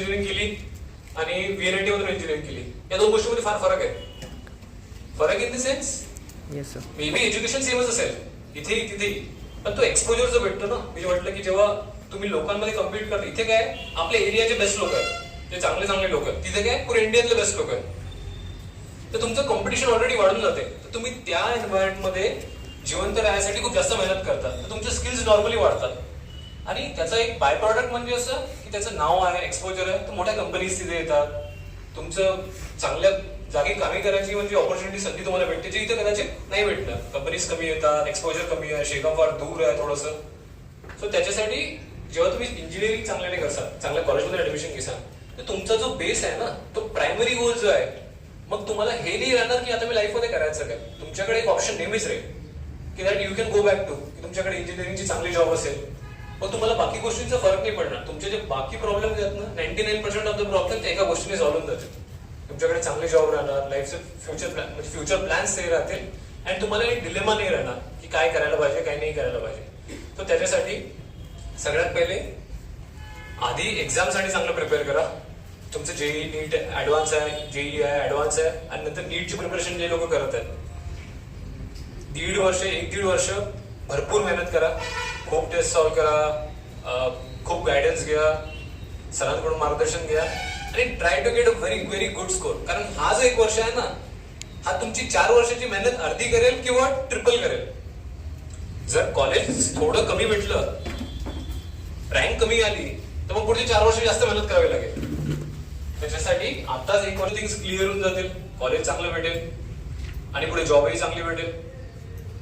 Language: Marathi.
इंजिनिअरिंग केली आणि VNIT मधून इंजिनिअरिंग केली, या दोन गोष्टींमध्ये फार फरक आहे. फरक in the sense may be education सेमच असेल इथेही तिथेही, पण तो एक्सपोजर जो भेटतो ना, मी म्हटलं की जेव्हा तुम्ही लोकांमध्ये कम्पीट करता, इथे काय आपल्या एरियाचे बेस्ट लोक आहेत, जे चांगले चांगले लोक आहेत, तिथे काय पुरे इंडियातले बेस्ट लोक आहेत, तर तुमचं कॉम्पिटिशन ऑलरेडी वाढून जाते. तर तुम्ही त्या एन्व्हायरमेंटमध्ये जिवंत राहण्यासाठी खूप जास्त मेहनत करतात, तर तुमचे स्किल्स नॉर्मली वाढतात. आणि त्याचा एक बाय प्रॉडक्ट म्हणजे असं की त्याचं नाव आहे, एक्सपोजर आहे, तर मोठ्या कंपनीज तिथे येतात, तुमचं चांगल्या जागी कामे करायची म्हणजे ऑपॉर्च्युनिटी, संधी तुम्हाला भेटते, जे इथे कदाचित नाही भेटणार. कंपनीज कमी येतात, एक्सपोजर कमी आहे, शेगाव फार दूर आहे थोडंसं. सो त्याच्यासाठी जेव्हा तुम्ही इंजिनिअरिंग चांगल्याने करसाल, चांगल्या कॉलेजमध्ये ऍडमिशन घेसाल, तर तुमचा जो बेस आहे ना, तो प्रायमरी गोल जो आहे, मग तुम्हाला हे नाही राहणार की आता मी लाईफमध्ये करायचं काय. तुमच्याकडे एक ऑप्शन नेहमीच राहील की that you can go back to, की तुमच्याकडे इंजिनिअरिंगची चांगली जॉब असेल, मग तुम्हाला बाकी गोष्टींचा फरक नाही पडणार. तुमचे जे बाकी प्रॉब्लेम आहेत ना, 99% ऑफ द प्रॉब्लेम ते एका गोष्टीने सॉल्व्ह होऊन जातील. तुमच्याकडे चांगले जॉब राहणार, लाईफचे फ्युचर प्लॅन्स ते राहतील, आणि तुम्हाला एक डिलेमा नाही राहणार की काय करायला पाहिजे, काय नाही करायला पाहिजे. तर त्याच्यासाठी सगळ्यात पहिले आधी एक्झामसाठी चांगलं प्रिपेअर करा. तुमचं जेई नीट ऍडव्हान्स आहे, जेई आहे ऍडव्हान्स आहे, आणि नंतर नीटची प्रिपरेशन जे लोक करत आहेत, 1-1.5 वर्ष भरपूर मेहनत करा, खूप टेस्ट सॉल्व्ह करा, खूप गायडन्स घ्या, सरांकडून मार्गदर्शन घ्या, आणि try to get a very good score. कारण हा जो 1 वर्ष आहे ना, हा तुमची 4 वर्षाची मेहनत अर्धी करेल किंवा ट्रिपल करेल. जर कॉलेज थोडं कमी भेटलं, रँक कमी आली, तर मग पुढची 4 वर्ष जास्त मेहनत करावी लागेल. त्याच्यासाठी आताच 1 वर्ष थिंग्स क्लिअर होऊन जातील, कॉलेज चांगलं भेटेल आणि पुढे जॉबही चांगली भेटेल.